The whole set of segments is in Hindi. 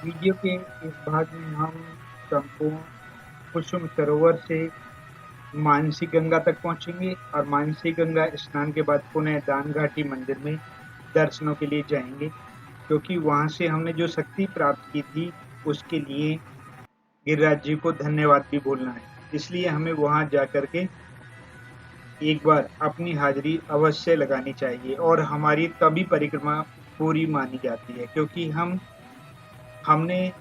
वीडियो के इस भाग में हम संपूर्ण कुसुम सरोवर से मानसी गंगा तक पहुंचेंगे और मानसी गंगा स्नान के बाद पुनः दान घाटी मंदिर में दर्शनों के लिए जाएंगे, क्योंकि वहां से हमने जो शक्ति प्राप्त की थी उसके लिए गिरिराज जी को धन्यवाद भी बोलना है। इसलिए हमें वहां जाकर के एक बार अपनी हाजिरी अवश्य लगानी चाहिए और हमारी तभी परिक्रमा पूरी मानी जाती है, क्योंकि हमने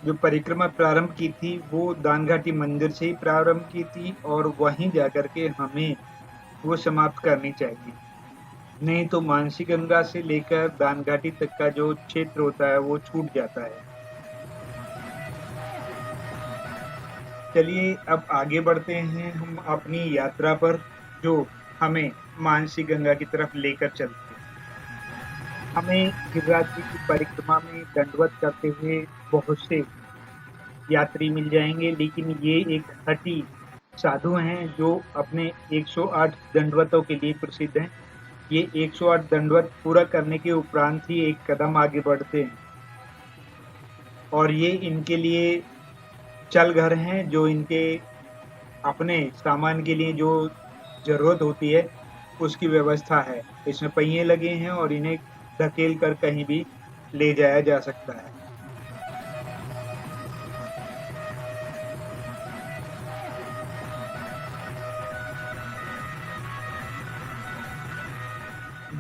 जो परिक्रमा प्रारंभ की थी वो दानघाटी मंदिर से ही प्रारंभ की थी और वहीं जाकर के हमें वो समाप्त करनी चाहिए। नहीं तो मानसी गंगा से लेकर दानघाटी तक का जो क्षेत्र होता है वो छूट जाता है। चलिए अब आगे बढ़ते हैं हम अपनी यात्रा पर, जो हमें मानसी गंगा की तरफ लेकर चलती है। हमें गिरिराज जी की परिक्रमा में दंडवत करते हुए बहुत से यात्री मिल जाएंगे, लेकिन ये एक हठी साधु हैं जो अपने 108 दंडवतों के लिए प्रसिद्ध हैं। ये 108 दंडवत पूरा करने के उपरांत ही एक कदम आगे बढ़ते हैं और ये इनके लिए चल घर हैं, जो इनके अपने सामान के लिए जो जरूरत होती है उसकी व्यवस्था है। इसमें पहिए लगे हैं और इन्हें धकेल कर कहीं भी ले जाया जा सकता है।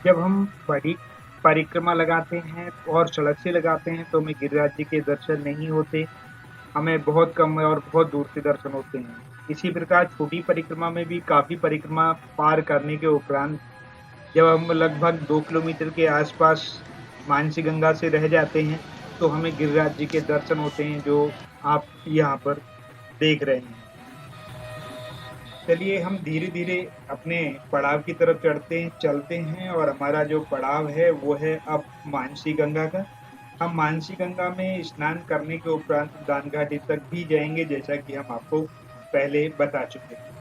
जब हम बड़ी परिक्रमा लगाते हैं और सड़क से लगाते हैं तो हमें गिरिराज जी के दर्शन नहीं होते, हमें बहुत कम और बहुत दूर से दर्शन होते हैं। इसी प्रकार छोटी परिक्रमा में भी काफी परिक्रमा पार करने के उपरांत जब हम लगभग 2 किलोमीटर के आसपास मानसी गंगा से रह जाते हैं तो हमें गिरिराज जी के दर्शन होते हैं, जो आप यहाँ पर देख रहे हैं। चलिए हम धीरे धीरे अपने पड़ाव की तरफ चलते हैं और हमारा जो पड़ाव है वो है अब मानसी गंगा का। हम मानसी गंगा में स्नान करने के उपरांत दानघाटी तक भी जाएंगे, जैसा कि हम आपको पहले बता चुके हैं।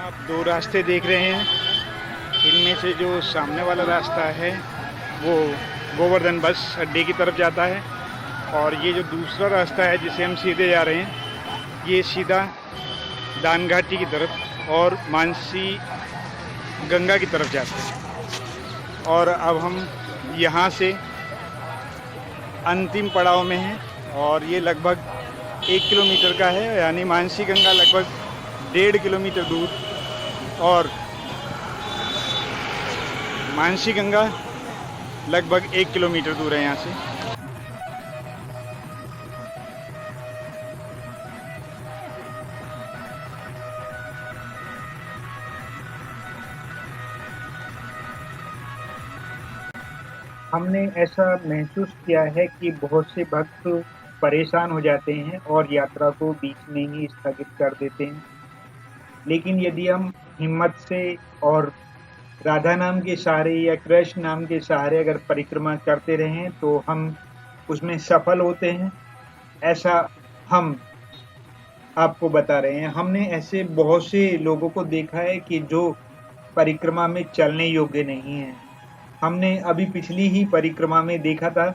आप दो रास्ते देख रहे हैं, इनमें से जो सामने वाला रास्ता है वो गोवर्धन बस अड्डे की तरफ जाता है और ये जो दूसरा रास्ता है जिसे हम सीधे जा रहे हैं ये सीधा दानघाटी की तरफ और मानसी गंगा की तरफ जाते हैं। और अब हम यहाँ से अंतिम पड़ाव में हैं और ये लगभग 1 किलोमीटर का है, यानी मानसी गंगा लगभग 1.5 किलोमीटर दूर और मानसी गंगा लगभग 1 किलोमीटर दूर है यहाँ से। हमने ऐसा महसूस किया है कि बहुत से भक्त परेशान हो जाते हैं और यात्रा को बीच में ही स्थगित कर देते हैं, लेकिन यदि हम हिम्मत से और राधा नाम के सहारे या कृष्ण नाम के सहारे अगर परिक्रमा करते रहें तो हम उसमें सफल होते हैं। ऐसा हम आपको बता रहे हैं। हमने ऐसे बहुत से लोगों को देखा है कि जो परिक्रमा में चलने योग्य नहीं है। हमने अभी पिछली ही परिक्रमा में देखा था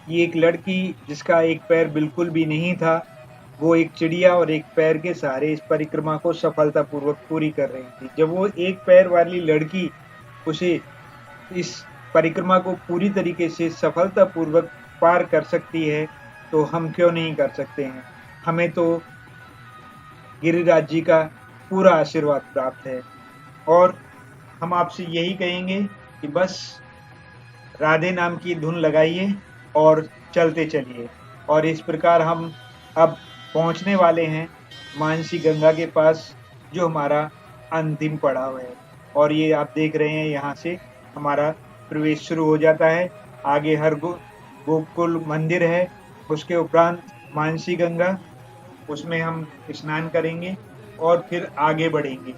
कि एक लड़की जिसका एक पैर बिल्कुल भी नहीं था, वो एक चिड़िया और एक पैर के सहारे इस परिक्रमा को सफलतापूर्वक पूरी कर रही थी। जब वो एक पैर वाली लड़की उसे इस परिक्रमा को पूरी तरीके से सफलतापूर्वक पार कर सकती है तो हम क्यों नहीं कर सकते हैं। हमें तो गिरिराज जी का पूरा आशीर्वाद प्राप्त है और हम आपसे यही कहेंगे कि बस राधे नाम की धुन लगाइए और चलते चलिए। और इस प्रकार हम अब पहुंचने वाले हैं मानसी गंगा के पास, जो हमारा अंतिम पड़ाव है। और ये आप देख रहे हैं यहाँ से हमारा प्रवेश शुरू हो जाता है। आगे हर गोकुल मंदिर है, उसके उपरांत मानसी गंगा, उसमें हम स्नान करेंगे और फिर आगे बढ़ेंगे।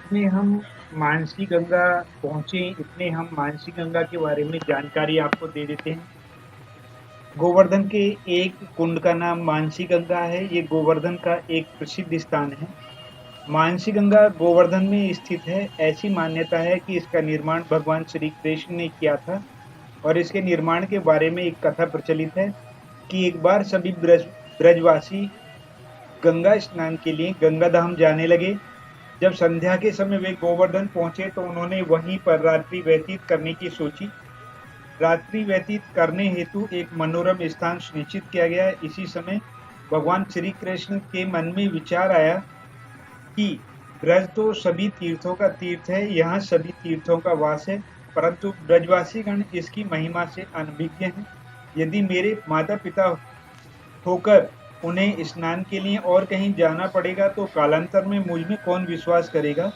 जितने हम मानसी गंगा पहुँचे, इतने हम मानसी गंगा के बारे में जानकारी आपको दे देते हैं। गोवर्धन के एक कुंड का नाम मानसी गंगा है। ये गोवर्धन का एक प्रसिद्ध स्थान है। मानसी गंगा गोवर्धन में स्थित है। ऐसी मान्यता है कि इसका निर्माण भगवान श्री कृष्ण ने किया था और इसके निर्माण के बारे में एक कथा प्रचलित है कि एक बार सभी ब्रजवासी गंगा स्नान के लिए गंगा धाम जाने लगे। जब संध्या के समय वे गोवर्धन पहुंचे तो उन्होंने वहीं पर रात्रि व्यतीत करने की सोची। रात्रि व्यतीत करने हेतु एक मनोरम स्थान सुनिश्चित किया गया। इसी समय भगवान श्री कृष्ण के मन में विचार आया कि ब्रज तो सभी तीर्थों का तीर्थ है, यहाँ सभी तीर्थों का वास है, परंतु ब्रजवासी गण इसकी महिमा से अनभिज्ञ हैं। यदि मेरे माता पिता होकर उन्हें स्नान के लिए और कहीं जाना पड़ेगा तो कालांतर में मुझ में कौन विश्वास करेगा।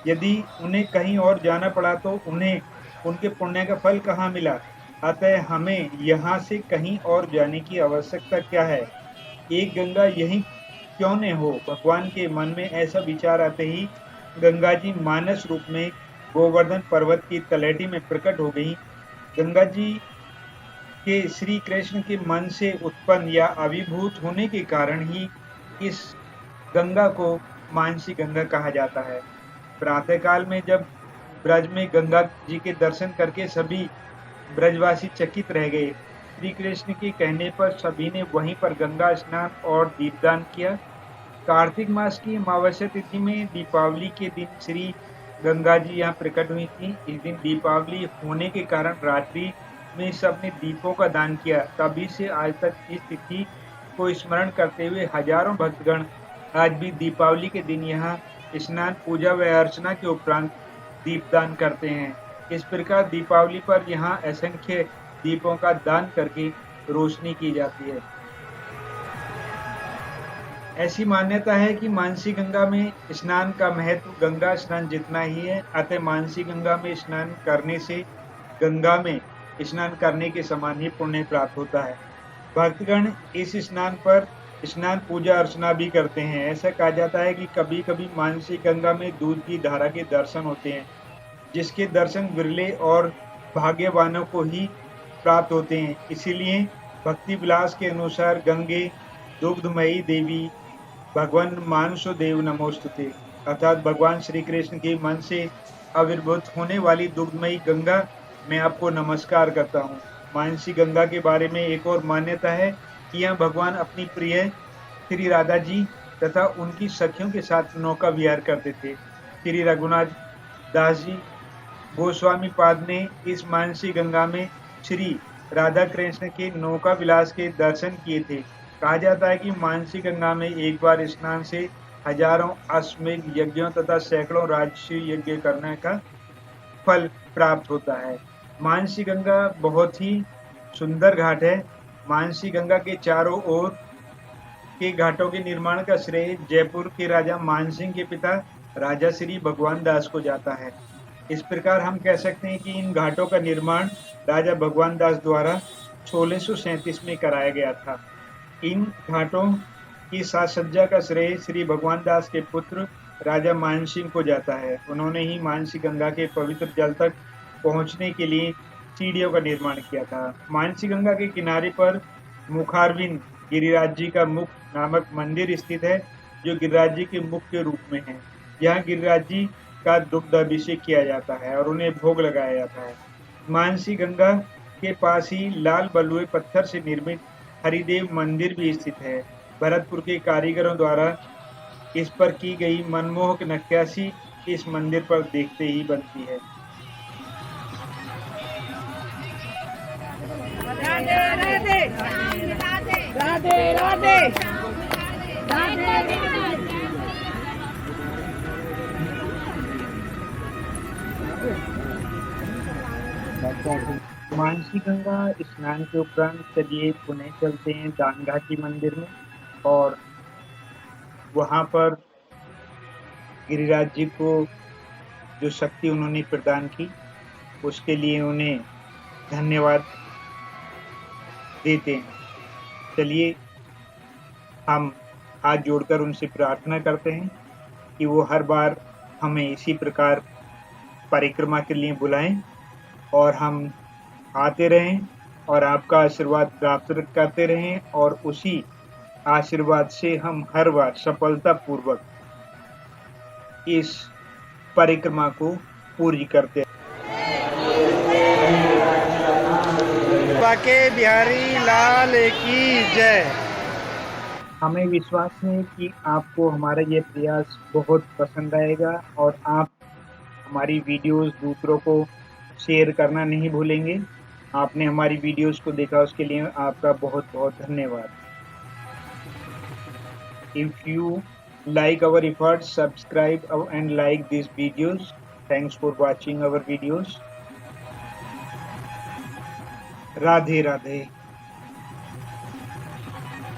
यदि उन्हें कहीं और जाना पड़ा तो उन्हें उनके पुण्य का फल कहाँ मिला। अतः हमें यहाँ से कहीं और जाने की आवश्यकता क्या है। एक गंगा यहीं क्यों न हो। भगवान के मन में ऐसा विचार आते ही गंगा जी मानस रूप में गोवर्धन पर्वत की तलहटी में प्रकट हो गई। गंगा जी के श्री कृष्ण के मन से उत्पन्न या आविर्भूत होने के कारण ही इस गंगा को मानसी गंगा कहा जाता है। प्रातःकाल में जब ब्रज में गंगा जी के दर्शन करके सभी ब्रजवासी चकित रह गए। श्री कृष्ण के कहने पर सभी ने वहीं पर गंगा स्नान और दीपदान किया। कार्तिक मास की अमावस्या तिथि में दीपावली के दिन श्री गंगा जी यहाँ प्रकट हुई थी। इस दिन दीपावली होने के कारण रात्रि में सबने दीपों का दान किया। तभी से आज तक इस तिथि को स्मरण करते हुए हजारों भक्तगण आज भी दीपावली के दिन यहाँ स्नान, पूजा व अर्चना के उपरांत दीपदान करते हैं। इस प्रकार दीपावली पर यहाँ असंख्य दीपों का दान करके रोशनी की जाती है। ऐसी मान्यता है कि मानसी गंगा में स्नान का महत्व गंगा स्नान जितना ही है। अतः मानसी गंगा में स्नान करने से गंगा में स्नान करने के समान ही पुण्य प्राप्त होता है। भक्तगण इस स्नान पर स्नान, पूजा अर्चना भी करते हैं। ऐसा कहा जाता है कि कभी कभी मानसी गंगा में दूध की धारा के दर्शन होते हैं, जिसके दर्शन विरले और भाग्यवानों को ही प्राप्त होते हैं। इसीलिए भक्ति विलास के अनुसार गंगे दुग्धमयी देवी भगवान मानसो देव नमोस्तुते, अर्थात भगवान श्री कृष्ण के मन से आविर्भूत होने वाली दुग्धमयी गंगा मैं आपको नमस्कार करता हूँ। मानसी गंगा के बारे में एक और मान्यता है कि यहाँ भगवान अपनी प्रिय श्री राधा जी तथा उनकी सखियों के साथ नौका विहार करते थे। श्री रघुनाथ दास जी गोस्वामी पाद ने इस मानसी गंगा में श्री राधा कृष्ण के नौका विलास के दर्शन किए थे। कहा जाता है कि मानसी गंगा में एक बार स्नान से हजारों अश्वमेध यज्ञों तथा सैकड़ों राजसी यज्ञ करने का फल प्राप्त होता है। मानसी गंगा बहुत ही सुंदर घाट है। मानसी गंगा के चारों ओर के घाटों के निर्माण का श्रेय जयपुर के राजा मानसिंह के पिता राजा श्री भगवान दास को जाता है। इस प्रकार हम कह सकते हैं कि इन घाटों का निर्माण राजा भगवान दास द्वारा 1637 में कराया गया था। इन घाटों की साज सज्जा का श्रेय श्री भगवान दास के पुत्र राजा मानसिंह को जाता है। उन्होंने ही मानसी गंगा के पवित्र जल तक पहुंचने के लिए सीढ़ियों का निर्माण किया था। मानसी गंगा के किनारे पर मुखारविंद गिरिराज जी का मुख नामक मंदिर स्थित है, जो गिरिराज जी के मुख के रूप में है। यहाँ गिरिराज जी का दुग्ध अभिषेक किया जाता है और उन्हें भोग लगाया जाता है। मानसी गंगा के पास ही लाल बलुए पत्थर से निर्मित हरिदेव मंदिर भी स्थित है। भरतपुर के कारीगरों द्वारा इस पर की गई मनमोहक नक्काशी इस मंदिर पर देखते ही बनती है। राधे राधे राधे राधे राधे। मानसी गंगा स्नान के उपरांत चलिए पुणे चलते हैं दानघाटी मंदिर में और वहाँ पर गिरिराज जी को जो शक्ति उन्होंने प्रदान की उसके लिए उन्हें धन्यवाद देते हैं। चलिए हम हाथ जोड़कर उनसे प्रार्थना करते हैं कि वो हर बार हमें इसी प्रकार परिक्रमा के लिए बुलाएं और हम आते रहें और आपका आशीर्वाद प्राप्त करते रहें और उसी आशीर्वाद से हम हर बार सफलतापूर्वक इस परिक्रमा को पूरी करते बाके बिहारी लाल की जय। हमें विश्वास है कि आपको हमारा ये प्रयास बहुत पसंद आएगा और आप हमारी वीडियोस दूसरों को शेयर करना नहीं भूलेंगे। आपने हमारी वीडियोस को देखा उसके लिए आपका बहुत-बहुत धन्यवाद। If you like our efforts, subscribe and like these videos. Thanks for watching our videos. Radhe Radhe.